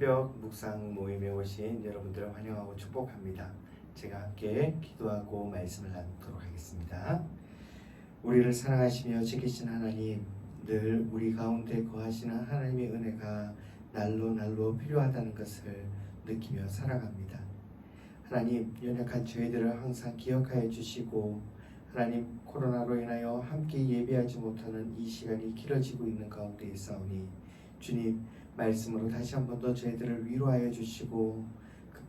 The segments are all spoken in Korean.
새벽 묵상 모임에 오신 여러분들을 환영하고 축복합니다. 제가 함께 기도하고 말씀을 나누도록 하겠습니다. 우리를 사랑하시며 지키신 하나님, 늘 우리 가운데 거하시는 하나님의 은혜가 날로 필요하다는 것을 느끼며 살아갑니다. 하나님, 연약한 저희들을 항상 기억하여 주시고, 하나님, 코로나로 인하여 함께 예배하지 못하는 이 시간이 길어지고 있는 가운데 있사오니 주님, 말씀으로 다시 한 번 더 저희들을 위로하여 주시고,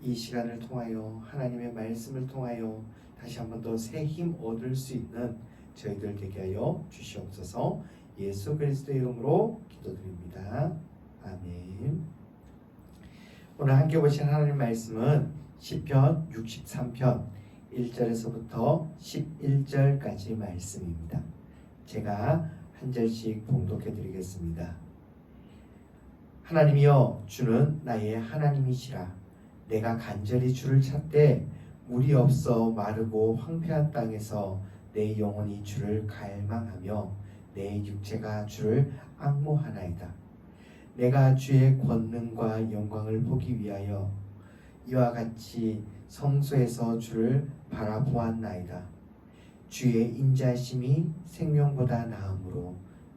이 시간을 통하여 하나님의 말씀을 통하여 다시 한 번 더 새 힘 얻을 수 있는 저희들 되게 하여 주시옵소서. 예수 그리스도의 이름으로 기도드립니다. 아멘. 오늘 함께 보신 하나님 말씀은 시편 63편 1절에서부터 11절까지 말씀입니다. 제가 한 절씩 봉독해 드리겠습니다. 하나님이여, 주는 나의 하나님이시라. 내가 간절히 주를 찾되 물이 없어 마르고 황폐한 땅에서 내 영혼이 주를 갈망하며 내 육체가 주를 앙모하나이다. 내가 주의 권능과 영광을 보기 위하여 이와 같이 성소에서 주를 바라보았나이다. 주의 인자심이 생명보다 나으므로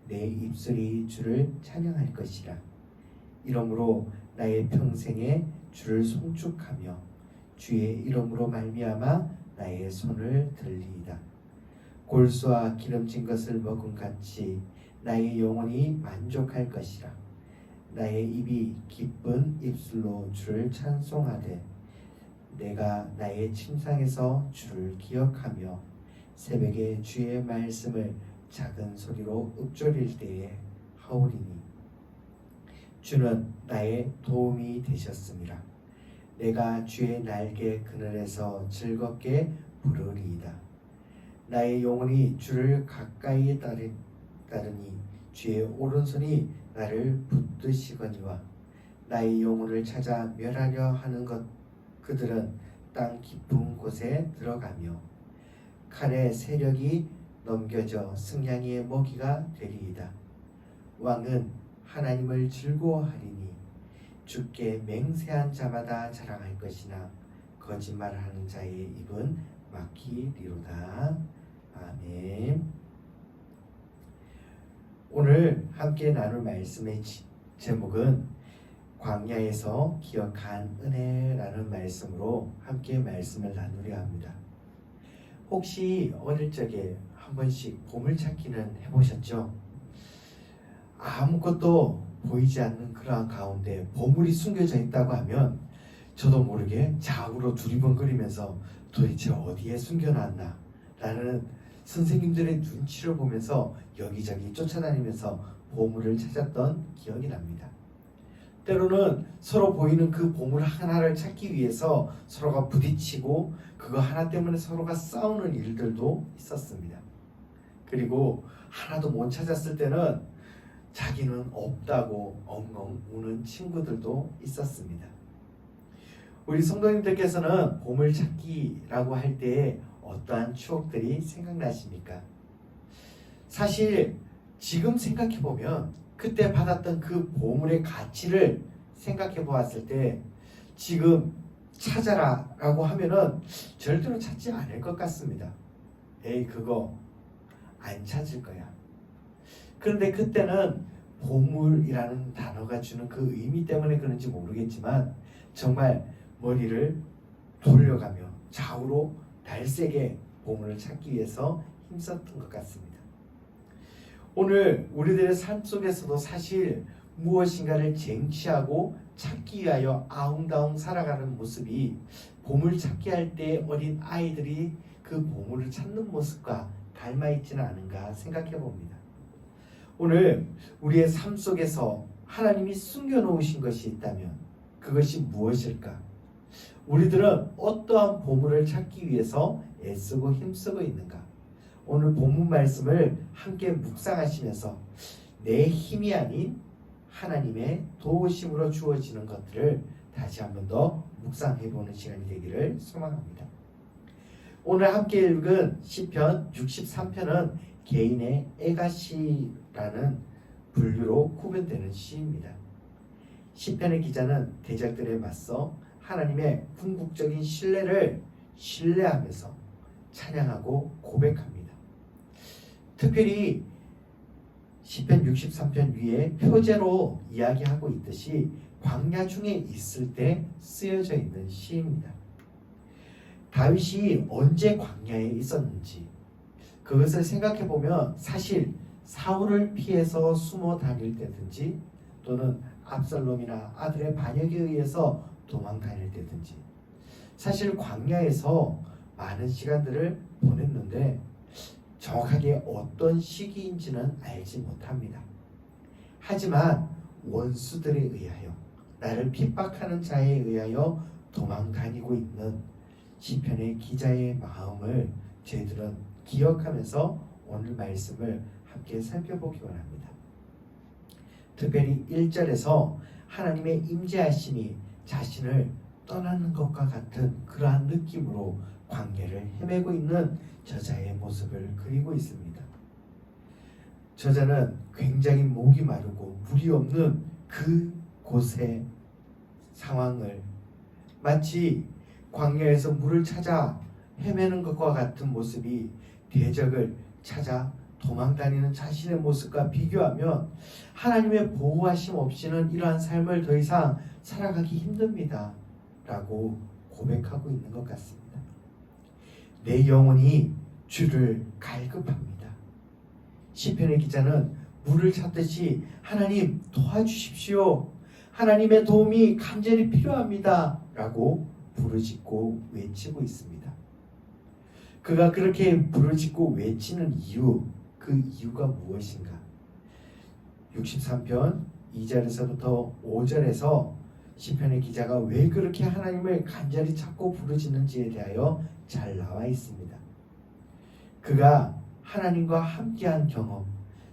내 입술이 주를 찬양할 것이라. 이러므로 나의 평생에 주를 송축하며 주의 이름으로 말미암아 나의 손을 들리이다. 골수와 기름진 것을 먹은 같이 나의 영혼이 만족할 것이라. 나의 입이 기쁜 입술로 주를 찬송하되 내가 나의 침상에서 주를 기억하며 새벽에 주의 말씀을 작은 소리로 읊조릴 때에 하오리니 주는 나의 도움이 되셨습니다. 내가 주의 날개 그늘에서 즐겁게 부르리이다. 나의 영혼이 주를 가까이 따르니 주의 오른손이 나를 붙드시거니와 나의 영혼을 찾아 멸하려 하는 그들은 땅 깊은 곳에 들어가며 칼의 세력이 넘겨져 승냥이의 먹이가 되리이다. 왕은 하나님을 즐거워하리니 주께 맹세한 자마다 자랑할 것이나 거짓말하는 자의 입은 막히리로다. 아멘. 오늘 함께 나눌 말씀의 제목은 광야에서 기억한 은혜라는 말씀으로 함께 말씀을 나누려 합니다. 혹시 어릴 적에 한 번씩 보물찾기는 해보셨죠? 아무것도 보이지 않는 그러한 가운데 보물이 숨겨져 있다고 하면 저도 모르게 좌우로 두리번거리면서 도대체 어디에 숨겨놨나 라는 선생님들의 눈치를 보면서 여기저기 쫓아다니면서 보물을 찾았던 기억이 납니다. 때로는 서로 보이는 그 보물 하나를 찾기 위해서 서로가 부딪히고 그거 하나 때문에 서로가 싸우는 일들도 있었습니다. 그리고 하나도 못 찾았을 때는 자기는 없다고 엉엉 우는 친구들도 있었습니다. 우리 성도님들께서는 보물찾기라고 할 때에 어떠한 추억들이 생각나십니까? 사실 지금 생각해보면 그때 받았던 그 보물의 가치를 생각해 보았을 때 지금 찾아라 라고 하면은 절대로 찾지 않을 것 같습니다. 에이, 그거 안 찾을 거야. 그런데 그때는 보물이라는 단어가 주는 그 의미 때문에 그런지 모르겠지만 정말 머리를 돌려가며 좌우로 날쌔게 보물을 찾기 위해서 힘썼던 것 같습니다. 오늘 우리들의 삶 속에서도 사실 무엇인가를 쟁취하고 찾기 위하여 아웅다웅 살아가는 모습이 보물 찾기 할 때 어린 아이들이 그 보물을 찾는 모습과 닮아 있지는 않은가 생각해 봅니다. 오늘 우리의 삶 속에서 하나님이 숨겨놓으신 것이 있다면 그것이 무엇일까? 우리들은 어떠한 보물을 찾기 위해서 애쓰고 힘쓰고 있는가? 오늘 본문 말씀을 함께 묵상하시면서 내 힘이 아닌 하나님의 도우심으로 주어지는 것들을 다시 한 번 더 묵상해보는 시간이 되기를 소망합니다. 오늘 함께 읽은 시편 63편은 개인의 애가시라는 분류로 구분되는 시입니다. 시편의 기자는 대적들에 맞서 하나님의 궁극적인 신뢰를 신뢰하면서 찬양하고 고백합니다. 특별히 시편 63편 위에 표제로 이야기하고 있듯이 광야 중에 있을 때 쓰여져 있는 시입니다. 다윗이 언제 광야에 있었는지 그것을 생각해 보면 사실 사울을 피해서 숨어 다닐 때든지 또는 압살롬이나 아들의 반역에 의해서 도망 다닐 때든지 사실 광야에서 많은 시간들을 보냈는데 정확하게 어떤 시기인지는 알지 못합니다. 하지만 원수들에 의하여 나를 핍박하는 자에 의하여 도망 다니고 있는 시편의 기자의 마음을 저희들은 기억하면서 오늘 말씀을 함께 살펴보기 원합니다. 특별히 1절에서 하나님의 임재하심이 자신을 떠나는 것과 같은 그러한 느낌으로 광야를 헤매고 있는 저자의 모습을 그리고 있습니다. 저자는 굉장히 목이 마르고 물이 없는 그 곳의 상황을 마치 광야에서 물을 찾아 헤매는 것과 같은 모습이 대적을 찾아 도망다니는 자신의 모습과 비교하면 하나님의 보호하심 없이는 이러한 삶을 더 이상 살아가기 힘듭니다 라고 고백하고 있는 것 같습니다. 내 영혼이 주를 갈급합니다. 시편의 기자는 물을 찾듯이 하나님 도와주십시오. 하나님의 도움이 간절히 필요합니다 라고 부르짖고 외치고 있습니다. 그가 그렇게 부르짖고 외치는 이유, 그 이유가 무엇인가? 63편 2절에서부터 5절에서 시편의 기자가 왜 그렇게 하나님을 간절히 찾고 부르짖는지에 대하여 잘 나와 있습니다. 그가 하나님과 함께한 경험,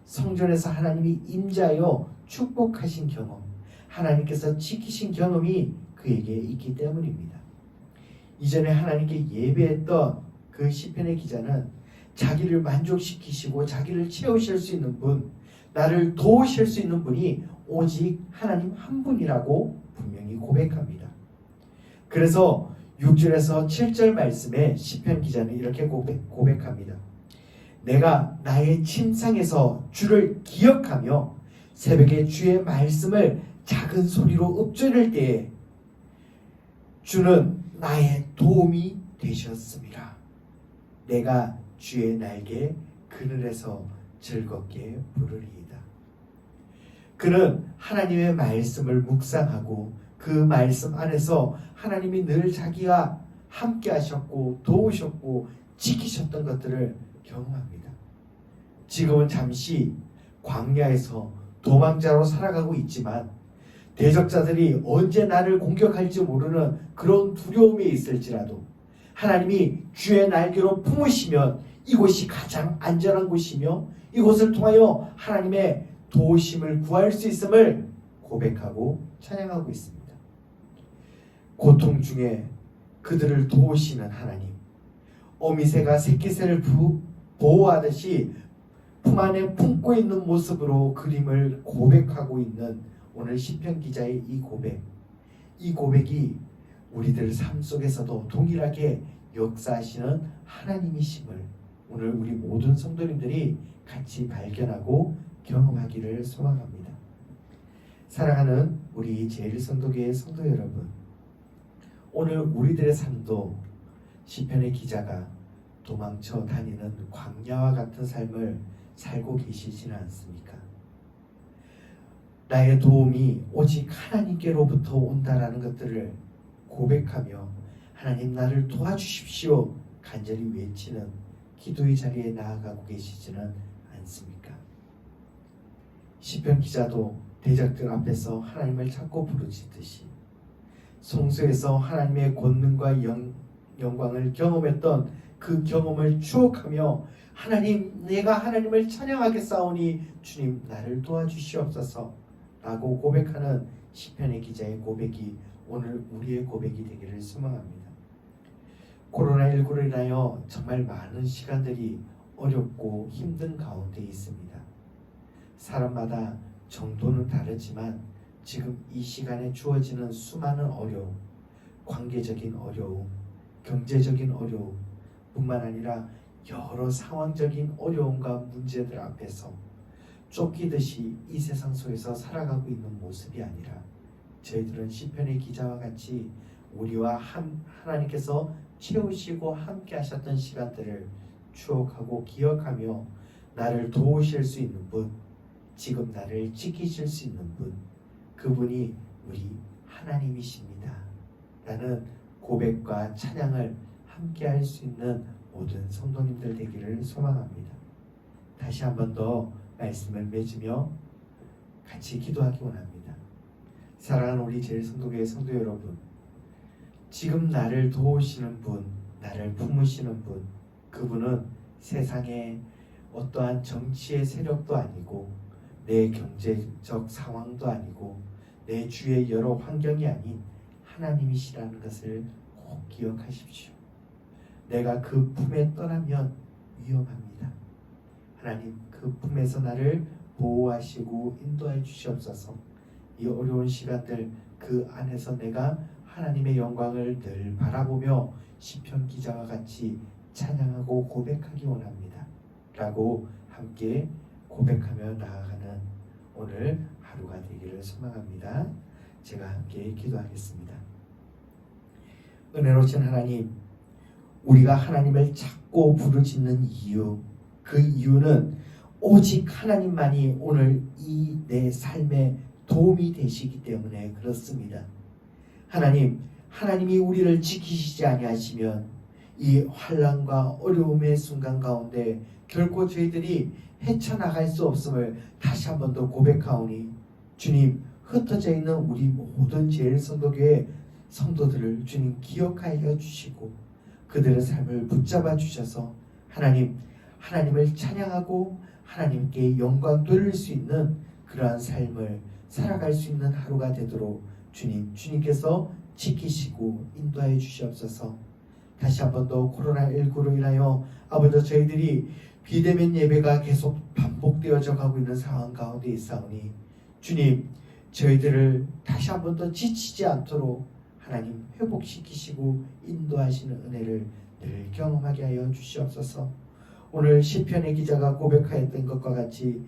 성전에서 하나님이 임재하여 축복하신 경험, 하나님께서 지키신 경험이 그에게 있기 때문입니다. 이전에 하나님께 예배했던 그 시편의 기자는 자기를 만족시키시고 자기를 채우실 수 있는 분, 나를 도우실 수 있는 분이 오직 하나님 한 분이라고 분명히 고백합니다. 그래서 6절에서 7절 말씀에 시편 기자는 이렇게 고백합니다. 내가 나의 침상에서 주를 기억하며 새벽에 주의 말씀을 작은 소리로 읊조릴 때에 주는 나의 도움이 되셨습니다. 내가 주의 날개 그늘에서 즐겁게 부르리이다. 그는 하나님의 말씀을 묵상하고 그 말씀 안에서 하나님이 늘 자기와 함께 하셨고 도우셨고 지키셨던 것들을 경험합니다. 지금은 잠시 광야에서 도망자로 살아가고 있지만 대적자들이 언제 나를 공격할지 모르는 그런 두려움에 있을지라도 하나님이 주의 날개로 품으시면 이곳이 가장 안전한 곳이며 이곳을 통하여 하나님의 도우심을 구할 수 있음을 고백하고 찬양하고 있습니다. 고통 중에 그들을 도우시는 하나님, 어미새가 새끼새를 보호하듯이 품 안에 품고 있는 모습으로 그림을 고백하고 있는 오늘 시편 기자의 이 고백이 우리들 삶 속에서도 동일하게 역사하시는 하나님이심을 오늘 우리 모든 성도님들이 같이 발견하고 경험하기를 소망합니다. 사랑하는 우리 제1성도교회 성도 여러분, 오늘 우리들의 삶도 시편의 기자가 도망쳐 다니는 광야와 같은 삶을 살고 계시지는 않습니까? 나의 도움이 오직 하나님께로부터 온다라는 것들을 고백하며 하나님 나를 도와주십시오 간절히 외치는 기도의 자리에 나아가고 계시지는 않습니까? 시편 기자도 대적들 앞에서 하나님을 찾고 부르짖듯이 성소에서 하나님의 권능과 영광을 경험했던 그 경험을 추억하며 하나님, 내가 하나님을 찬양하겠사오니 주님 나를 도와주시옵소서 라고 고백하는 시편의 기자의 고백이 오늘 우리의 고백이 되기를 소망합니다. 코로나19로 인하여 정말 많은 시간들이 어렵고 힘든 가운데 있습니다. 사람마다 정도는 다르지만 지금 이 시간에 주어지는 수많은 어려움, 관계적인 어려움, 경제적인 어려움 뿐만 아니라 여러 상황적인 어려움과 문제들 앞에서 쫓기듯이 이 세상 속에서 살아가고 있는 모습이 아니라 저희들은 시편의 기자와 같이 우리와 하나님께서 채우시고 함께 하셨던 시간들을 추억하고 기억하며 나를 도우실 수 있는 분, 지금 나를 지키실 수 있는 분, 그분이 우리 하나님이십니다 라는 고백과 찬양을 함께 할 수 있는 모든 성도님들 되기를 소망합니다. 다시 한 번 더 말씀을 맺으며 같이 기도하기 원합니다. 사랑하는 우리 제일성도교회 성도 여러분, 지금 나를 도우시는 분, 나를 품으시는 분, 그분은 세상의 어떠한 정치의 세력도 아니고 내 경제적 상황도 아니고 내 주위의 여러 환경이 아닌 하나님이시라는 것을 꼭 기억하십시오. 내가 그 품에 떠나면 위험합니다. 하나님, 그 품에서 나를 보호하시고 인도해 주시옵소서. 이 어려운 시간들 그 안에서 내가 하나님의 영광을 늘 바라보며 시편 기자와 같이 찬양하고 고백하기 원합니다 라고 함께 고백하며 나아가는 오늘 하루가 되기를 소망합니다. 제가 함께 기도하겠습니다. 은혜로우신 하나님, 우리가 하나님을 찾고 부르짖는 이유, 그 이유는 오직 하나님만이 오늘 이 내 삶에 도움이 되시기 때문에 그렇습니다. 하나님이 우리를 지키시지 아니하시면 이 환난과 어려움의 순간 가운데 결코 저희들이 헤쳐나갈 수 없음을 다시 한 번 더 고백하오니, 주님, 흩어져 있는 우리 모든 제일성도교회 성도들을 주님 기억하여 주시고 그들의 삶을 붙잡아 주셔서 하나님을 찬양하고 하나님께 영광 돌릴 수 있는 그러한 삶을 살아갈 수 있는 하루가 되도록 주님께서 지키시고 인도하여 주시옵소서. 다시 한 번 더 코로나19로 인하여 아버지 저희들이 비대면 예배가 계속 반복되어져 가고 있는 상황 가운데 있사오니 주님, 저희들을 다시 한 번 더 지치지 않도록 하나님 회복시키시고 인도하시는 은혜를 늘 경험하게 하여 주시옵소서. 오늘 시편의 기자가 고백하였던 것과 같이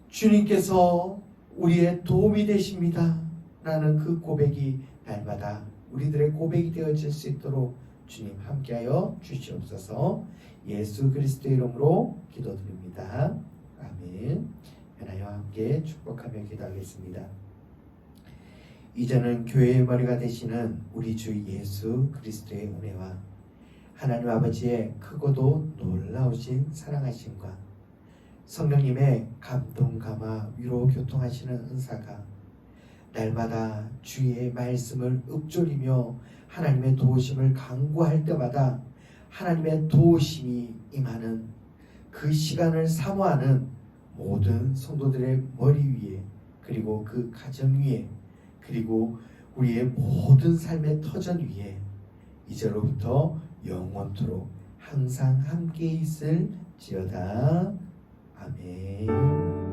주님께서 우리의 도움이 되십니다 라는 그 고백이 날마다 우리들의 고백이 되어질 수 있도록 주님 함께하여 주시옵소서. 예수 그리스도의 이름으로 기도드립니다. 아멘. 연하여 함께 축복하며 기도하겠습니다. 이제는 교회의 머리가 되시는 우리 주 예수 그리스도의 은혜와 하나님 아버지의 크고도 놀라우신 사랑하심과 성령님의 감동, 감화, 위로, 교통하시는 은사가 날마다 주의 말씀을 읊조리며 하나님의 도우심을 간구할 때마다 하나님의 도우심이 임하는 그 시간을 사모하는 모든 성도들의 머리 위에, 그리고 그 가정 위에, 그리고 우리의 모든 삶의 터전 위에 이제로부터 영원토록 항상 함께 있을지어다. 아멘.